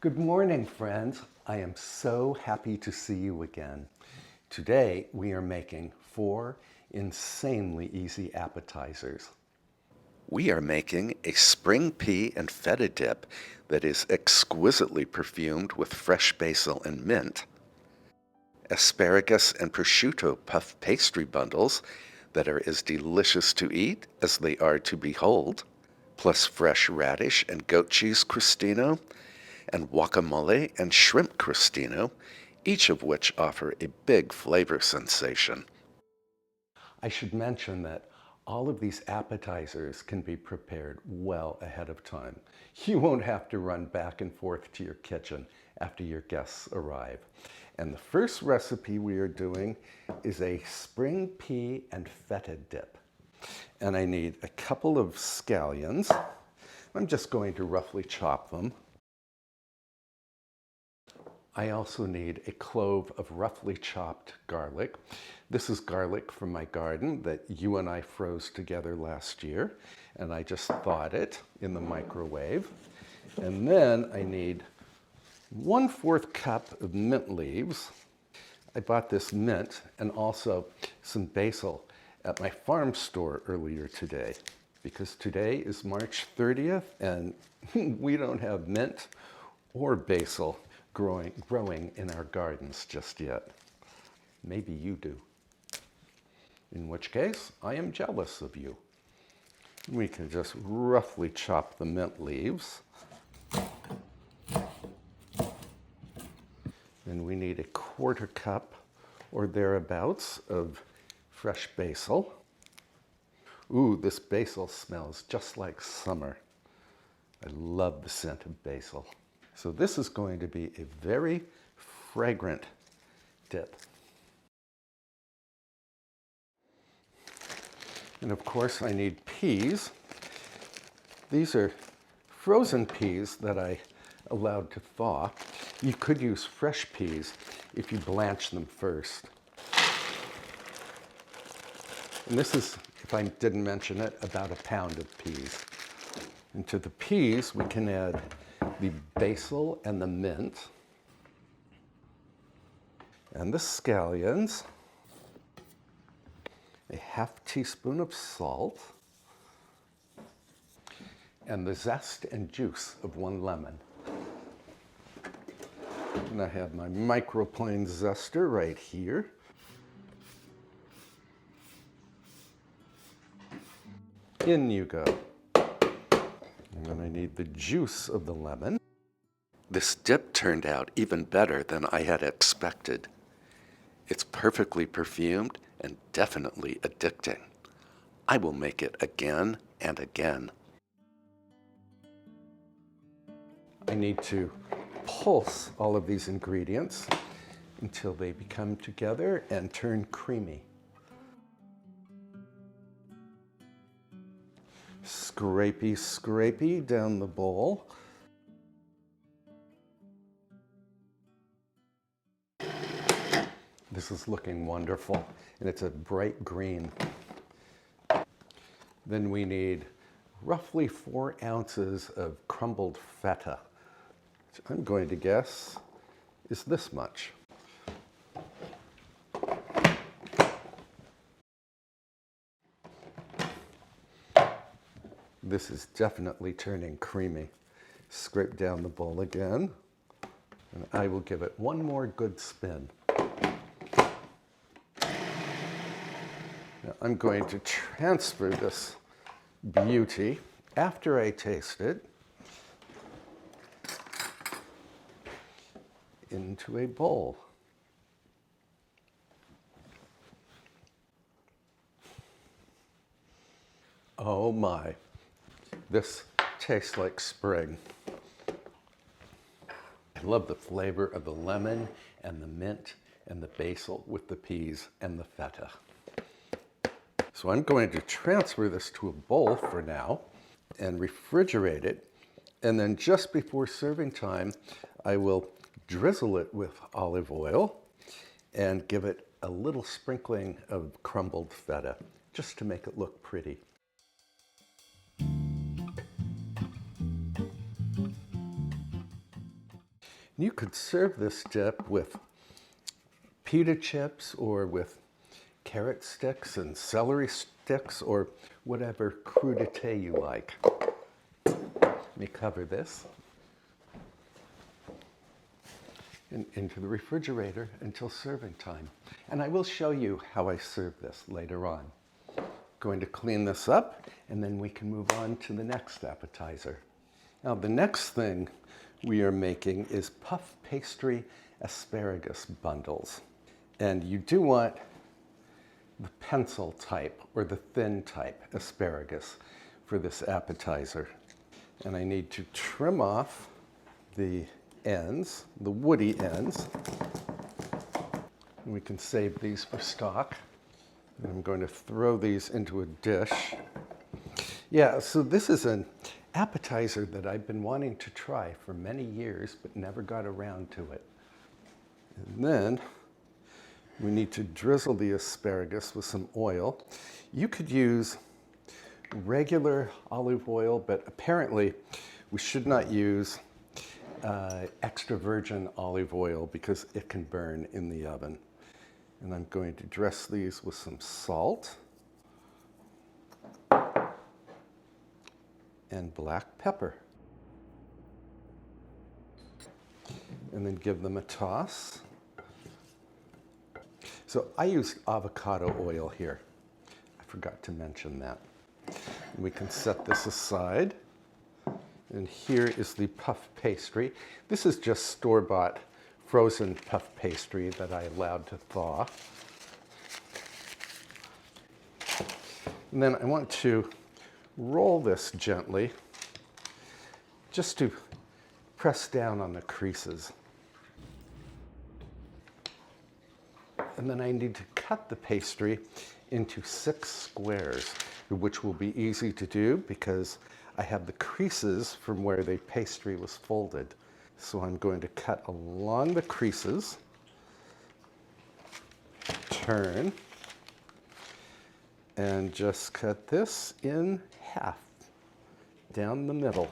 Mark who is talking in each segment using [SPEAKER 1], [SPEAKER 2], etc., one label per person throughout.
[SPEAKER 1] Good morning, friends. I am so happy to see you again. Today, we are making 4 insanely easy appetizers.
[SPEAKER 2] We are making a spring pea and feta dip that is exquisitely perfumed with fresh basil and mint, asparagus and prosciutto puff pastry bundles that are as delicious to eat as they are to behold, plus fresh radish and goat cheese crostino, and guacamole and shrimp crostino, each of which offer a big flavor sensation.
[SPEAKER 1] I should mention that all of these appetizers can be prepared well ahead of time. You won't have to run back and forth to your kitchen after your guests arrive. And the first recipe we are doing is a spring pea and feta dip. And I need a couple of scallions. I'm just going to roughly chop them. I also need a clove of roughly chopped garlic. This is garlic from my garden that you and I froze together last year, and I just thawed it in the microwave. And then I need 1/4 cup of mint leaves. I bought this mint and also some basil at my farm store earlier today, because today is March 30th and we don't have mint or basil growing in our gardens just yet. Maybe you do. In which case, I am jealous of you. We can just roughly chop the mint leaves. And we need a 1/4 cup or thereabouts of fresh basil. Ooh, this basil smells just like summer. I love the scent of basil. So this is going to be a very fragrant dip. And of course I need peas. These are frozen peas that I allowed to thaw. You could use fresh peas if you blanch them first. And this is, if I didn't mention it, about 1 pound of peas. And to the peas we can add the basil and the mint, and the scallions, a 1/2 teaspoon of salt, and the zest and juice of 1 lemon. And I have my microplane zester right here. In you go. And then I need the juice of the lemon.
[SPEAKER 2] This dip turned out even better than I had expected. It's perfectly perfumed and definitely addicting. I will make it again and again.
[SPEAKER 1] I need to pulse all of these ingredients until they become together and turn creamy. Scrapey, scrapey down the bowl. This is looking wonderful, and it's a bright green. Then we need roughly 4 ounces of crumbled feta, which I'm going to guess is this much. This is definitely turning creamy. Scrape down the bowl again, and I will give it 1 more good spin. Now I'm going to transfer this beauty after I taste it into a bowl. Oh my, this tastes like spring. I love the flavor of the lemon and the mint and the basil with the peas and the feta. So I'm going to transfer this to a bowl for now and refrigerate it. And then just before serving time, I will drizzle it with olive oil and give it a little sprinkling of crumbled feta just to make it look pretty. You could serve this dip with pita chips or with carrot sticks and celery sticks or whatever crudité you like. Let me cover this and into the refrigerator until serving time. And I will show you how I serve this later on. Going to clean this up and then we can move on to the next appetizer. Now the next thing we are making is puff pastry asparagus bundles. And you do want the pencil type or the thin type asparagus for this appetizer. And I need to trim off the ends, the woody ends. We can save these for stock. And I'm going to throw these into a dish. Yeah, so this is an appetizer that I've been wanting to try for many years, but never got around to it. And then we need to drizzle the asparagus with some oil. You could use regular olive oil, but apparently we should not use extra virgin olive oil because it can burn in the oven. And I'm going to dress these with some salt and black pepper. And then give them a toss. So I used avocado oil here. I forgot to mention that. We can set this aside. And here is the puff pastry. This is just store-bought frozen puff pastry that I allowed to thaw. And then I want to roll this gently just to press down on the creases. And then I need to cut the pastry into 6 squares, which will be easy to do because I have the creases from where the pastry was folded. So I'm going to cut along the creases, turn, and just cut this in half, down the middle.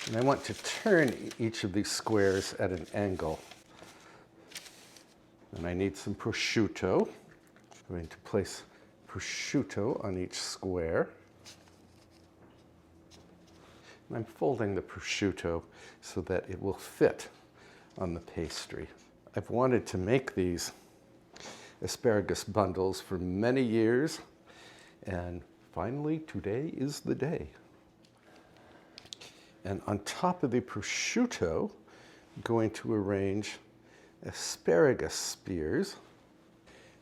[SPEAKER 1] And I want to turn each of these squares at an angle. And I need some prosciutto. I'm going to place prosciutto on each square. And I'm folding the prosciutto so that it will fit on the pastry. I've wanted to make these asparagus bundles for many years, and finally today is the day. And on top of the prosciutto, I'm going to arrange asparagus spears.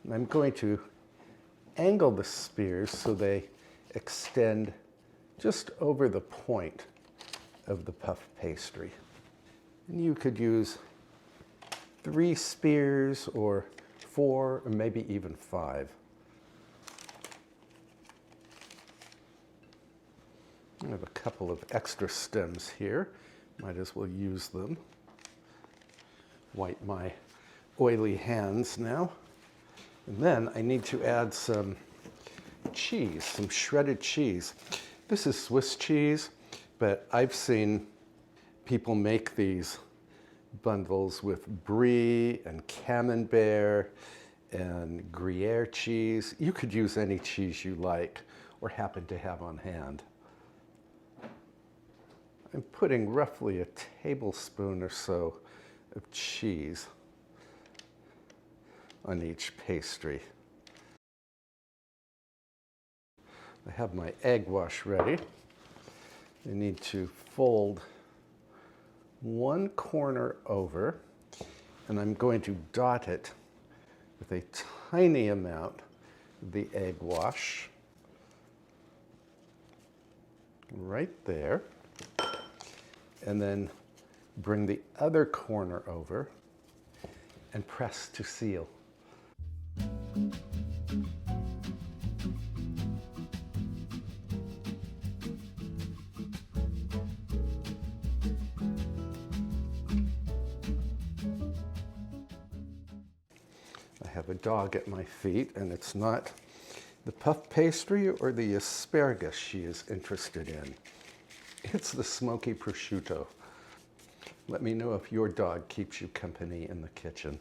[SPEAKER 1] And I'm going to angle the spears so they extend just over the point of the puff pastry. And you could use 3 spears or 4 or maybe even 5. I have a couple of extra stems here. Might as well use them. Wipe my oily hands now. And then I need to add some cheese, some shredded cheese. This is Swiss cheese, but I've seen people make these bundles with brie and camembert and Gruyere cheese. You could use any cheese you like or happen to have on hand. I'm putting roughly a tablespoon or so of cheese on each pastry. I have my egg wash ready. I need to fold one corner over, and I'm going to dot it with a tiny amount of the egg wash right there. And then bring the other corner over and press to seal. I have a dog at my feet, and it's not the puff pastry or the asparagus she is interested in. It's the smoky prosciutto. Let me know if your dog keeps you company in the kitchen.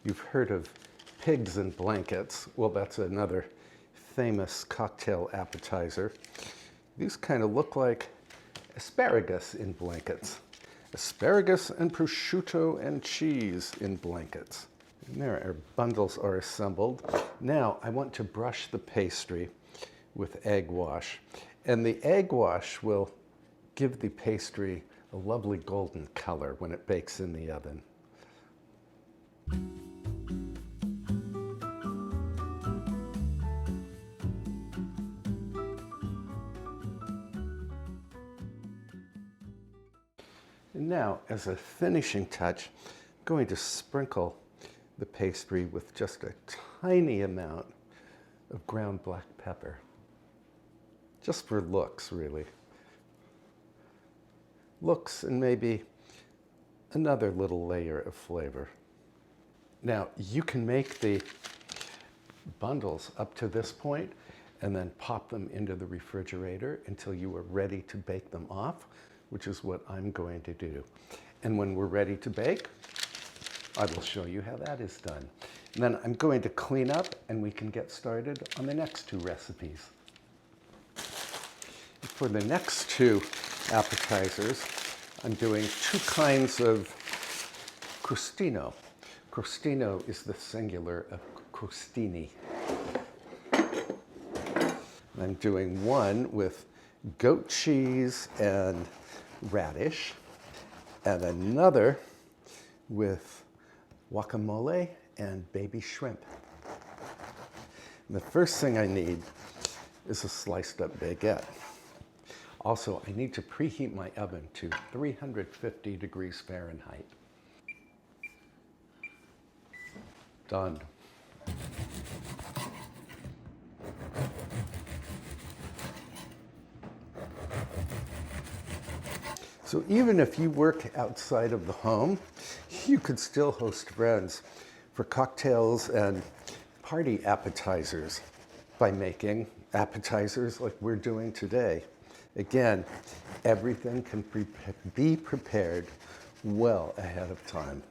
[SPEAKER 1] You've heard of pigs in blankets. Well, that's another famous cocktail appetizer. These kind of look like asparagus in blankets. Asparagus and prosciutto and cheese in blankets. And there, our bundles are assembled. Now I want to brush the pastry with egg wash. And the egg wash will give the pastry a lovely golden color when it bakes in the oven. And now, as a finishing touch, I'm going to sprinkle the pastry with just a tiny amount of ground black pepper. Just for looks, really. Looks and maybe another little layer of flavor. Now, you can make the bundles up to this point and then pop them into the refrigerator until you are ready to bake them off, which is what I'm going to do. And when we're ready to bake, I will show you how that is done. And then I'm going to clean up and we can get started on the next two recipes. For the next two appetizers, I'm doing two kinds of crostino. Crostino is the singular of crostini. I'm doing one with goat cheese and radish, and another with guacamole and baby shrimp. And the first thing I need is a sliced up baguette. Also, I need to preheat my oven to 350 degrees Fahrenheit. Done. So even if you work outside of the home, you could still host friends for cocktails and party appetizers by making appetizers like we're doing today. Again, everything can be prepared well ahead of time.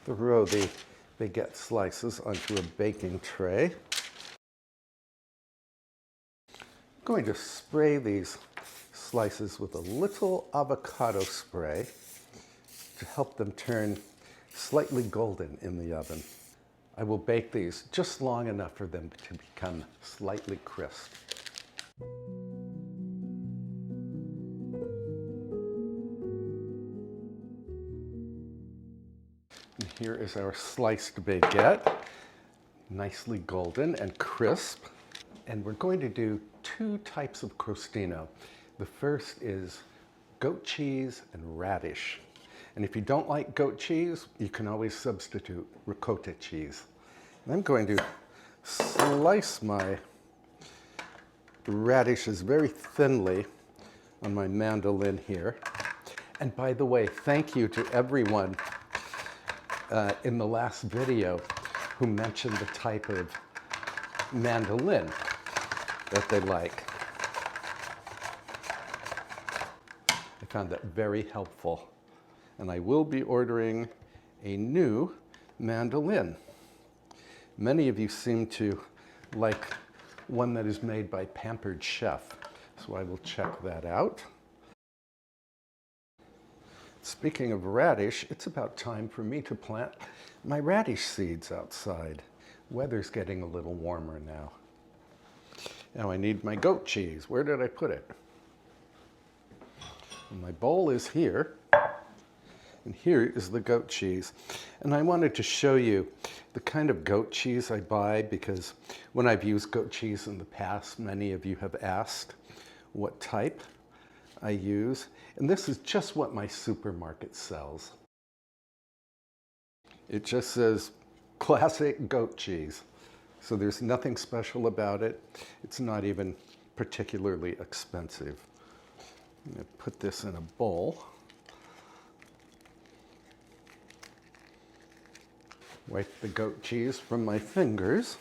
[SPEAKER 1] Throw the baguette slices onto a baking tray. I'm going to spray these slices with a little avocado spray to help them turn slightly golden in the oven. I will bake these just long enough for them to become slightly crisp. And here is our sliced baguette, nicely golden and crisp. And we're going to do two types of crostino. The first is goat cheese and radish. And if you don't like goat cheese, you can always substitute ricotta cheese. And I'm going to slice my radishes very thinly on my mandolin here. And by the way, thank you to everyone in the last video who mentioned the type of mandolin that they like. I found that very helpful. And I will be ordering a new mandolin. Many of you seem to like one that is made by Pampered Chef, so I will check that out. Speaking of radish, it's about time for me to plant my radish seeds outside. Weather's getting a little warmer now. Now I need my goat cheese. Where did I put it? And my bowl is here. And here is the goat cheese. And I wanted to show you the kind of goat cheese I buy because when I've used goat cheese in the past, many of you have asked what type I use. And this is just what my supermarket sells. It just says classic goat cheese. So there's nothing special about it. It's not even particularly expensive. I'm going to put this in a bowl. Wipe the goat cheese from my fingers.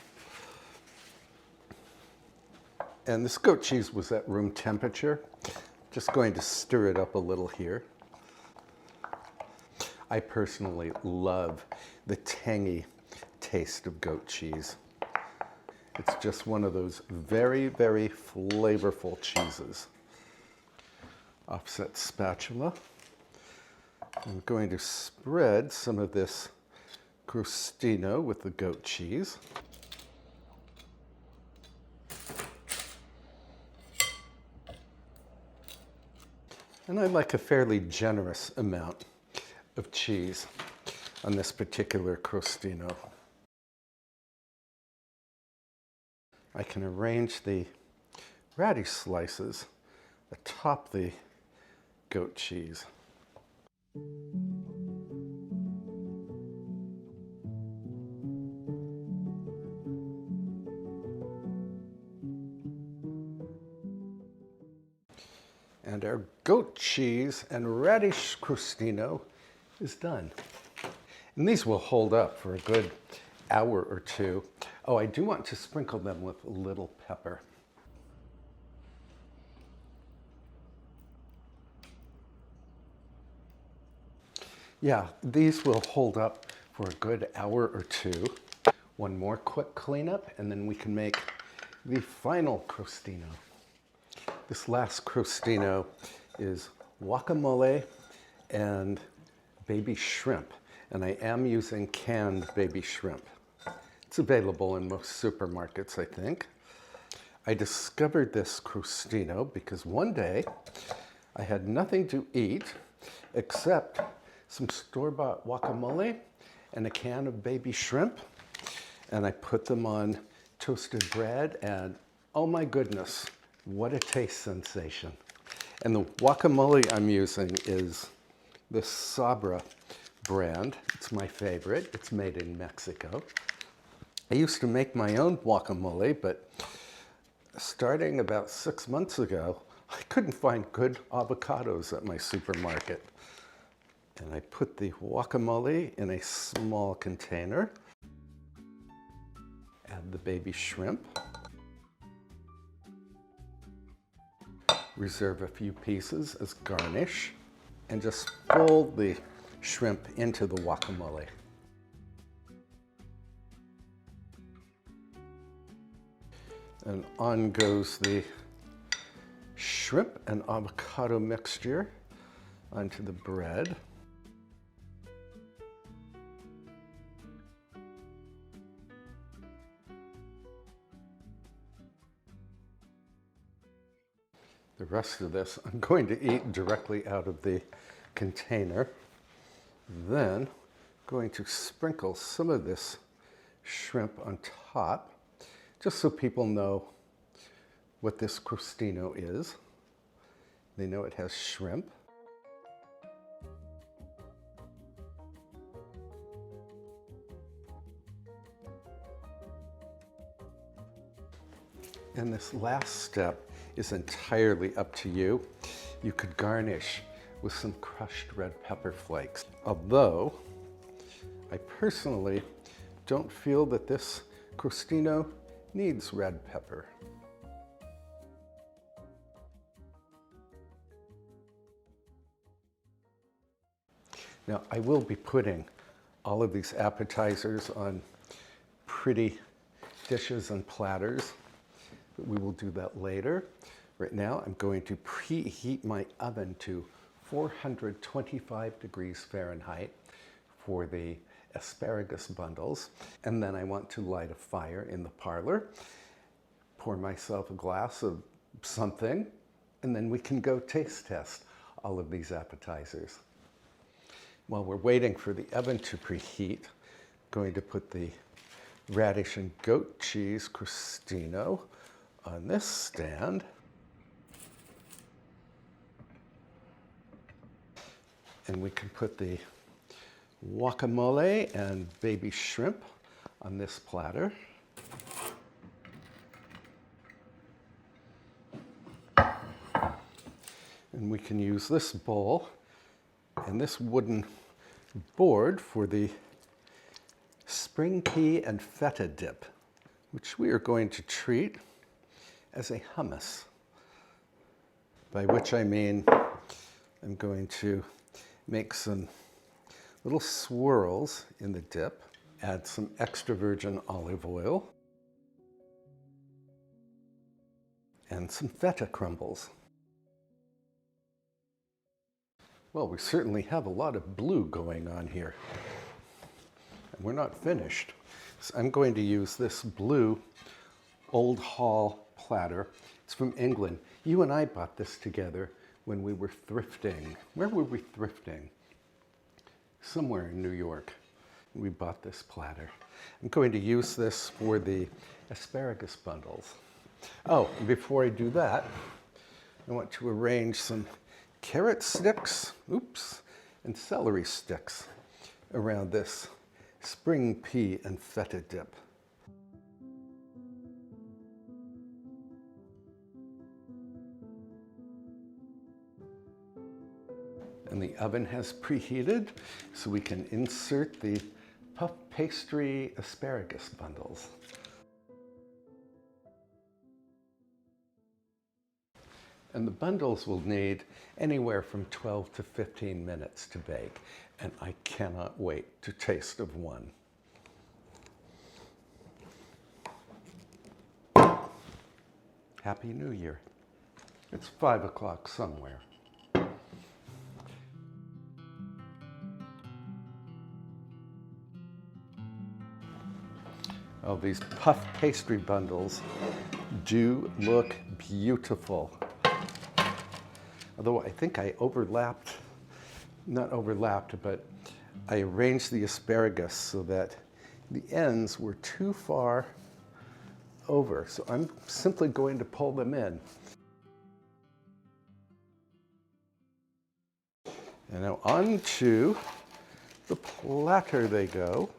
[SPEAKER 1] And this goat cheese was at room temperature. Just going to stir it up a little here. I personally love the tangy taste of goat cheese. It's just one of those very, very flavorful cheeses. Offset spatula. I'm going to spread some of this crostino with the goat cheese. And I like a fairly generous amount of cheese on this particular crostino. I can arrange the radish slices atop the goat cheese. And our goat cheese and radish crostino is done. And these will hold up for a good hour or two. Oh, I do want to sprinkle them with a little pepper. Yeah, these will hold up for a good hour or two. One more quick cleanup, and then we can make the final crostino. This last crostino is guacamole and baby shrimp, and I am using canned baby shrimp. It's available in most supermarkets, I think. I discovered this crostino because one day I had nothing to eat except some store-bought guacamole and a can of baby shrimp, and I put them on toasted bread, and oh my goodness, what a taste sensation. And the guacamole I'm using is the Sabra brand. It's my favorite. It's made in Mexico. I used to make my own guacamole, but starting about 6 months ago, I couldn't find good avocados at my supermarket. And I put the guacamole in a small container. Add the baby shrimp. Reserve a few pieces as garnish, and just fold the shrimp into the guacamole. And on goes the shrimp and avocado mixture onto the bread. The rest of this I'm going to eat directly out of the container. Then going to sprinkle some of this shrimp on top, just so people know what this crostino is. They know it has shrimp. And this last step is entirely up to you. You could garnish with some crushed red pepper flakes. Although, I personally don't feel that this crostino needs red pepper. Now, I will be putting all of these appetizers on pretty dishes and platters, but we will do that later. Right now, I'm going to preheat my oven to 425 degrees Fahrenheit for the asparagus bundles. And then I want to light a fire in the parlor, pour myself a glass of something, and then we can go taste test all of these appetizers. While we're waiting for the oven to preheat, I'm going to put the radish and goat cheese crostino on this stand. And we can put the guacamole and baby shrimp on this platter. And we can use this bowl and this wooden board for the spring pea and feta dip, which we are going to treat as a hummus, by which I mean I'm going to make some little swirls in the dip, add some extra virgin olive oil, and some feta crumbles. Well, we certainly have a lot of blue going on here. And we're not finished. So I'm going to use this blue Old Hall platter. It's from England. You and I bought this together when we were thrifting. Where were we thrifting? Somewhere in New York. We bought this platter. I'm going to use this for the asparagus bundles. Oh, before I do that, I want to arrange some carrot sticks, and celery sticks around this spring pea and feta dip. And the oven has preheated, so we can insert the puff pastry asparagus bundles. And the bundles will need anywhere from 12 to 15 minutes to bake, and I cannot wait to taste of one. Happy New Year. It's 5 o'clock somewhere. Oh, these puff pastry bundles do look beautiful. Although I think I not overlapped, but I arranged the asparagus so that the ends were too far over. So I'm simply going to pull them in. And now onto the platter they go.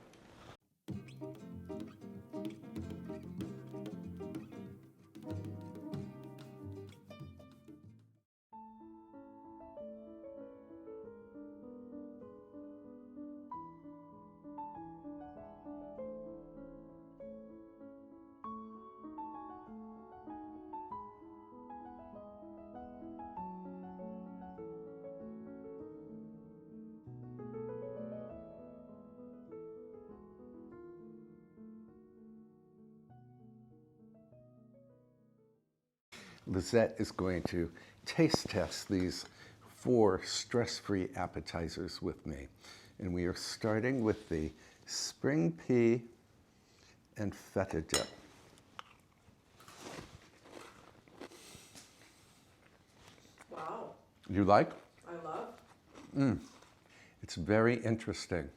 [SPEAKER 1] Lizette is going to taste test these 4 stress-free appetizers with me. And we are starting with the spring pea and feta dip.
[SPEAKER 3] Wow.
[SPEAKER 1] You like?
[SPEAKER 3] I love.
[SPEAKER 1] It's very interesting.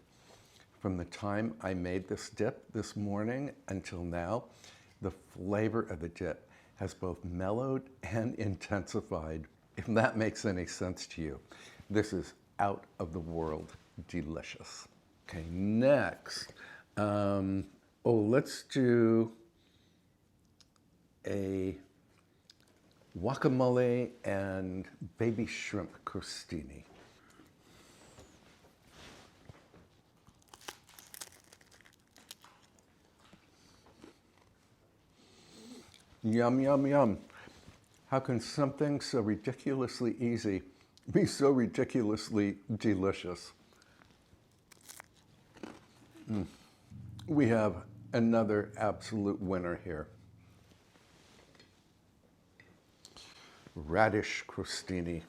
[SPEAKER 1] From the time I made this dip this morning until now, the flavor of the dip has both mellowed and intensified, if that makes any sense to you. This is out of the world delicious. Okay, next, let's do a guacamole and baby shrimp crostini. Yum, yum, yum. How can something so ridiculously easy be so ridiculously delicious? We have another absolute winner here. Radish crostini.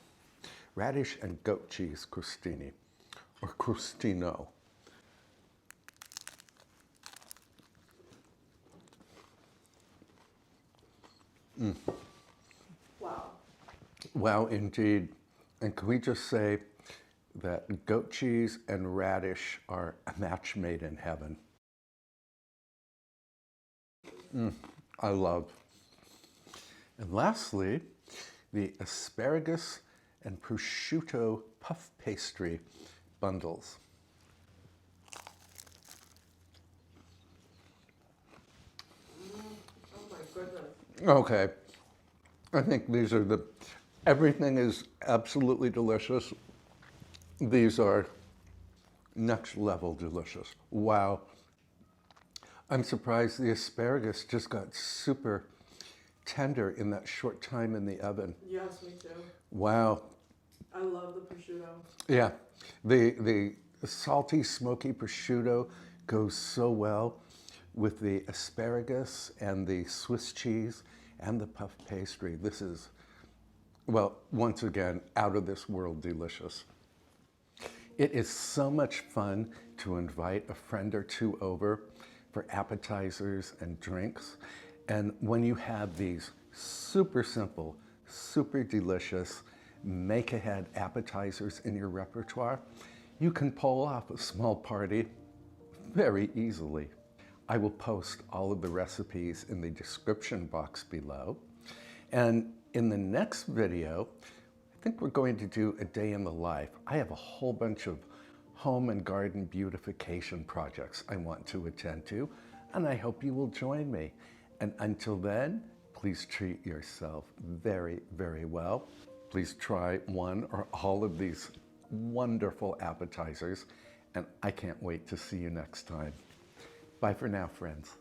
[SPEAKER 1] Radish and goat cheese crostini, or crostino.
[SPEAKER 3] Wow.
[SPEAKER 1] Wow, indeed. And can we just say that goat cheese and radish are a match made in heaven? I love. And lastly, the asparagus and prosciutto puff pastry bundles.
[SPEAKER 3] Oh my goodness.
[SPEAKER 1] Okay, I think these are everything is absolutely delicious. These are next level delicious. Wow. I'm surprised the asparagus just got super tender in that short time in the oven.
[SPEAKER 3] Yes, me too.
[SPEAKER 1] Wow.
[SPEAKER 3] I love the prosciutto.
[SPEAKER 1] Yeah, the salty, smoky prosciutto goes so well with the asparagus and the Swiss cheese and the puff pastry. This is, well, once again, out of this world delicious. It is so much fun to invite a friend or two over for appetizers and drinks. And when you have these super simple, super delicious, make-ahead appetizers in your repertoire, you can pull off a small party very easily. I will post all of the recipes in the description box below. And in the next video, I think we're going to do a day in the life. I have a whole bunch of home and garden beautification projects I want to attend to, and I hope you will join me. And until then, please treat yourself very, very well. Please try one or all of these wonderful appetizers, and I can't wait to see you next time. Bye for now, friends.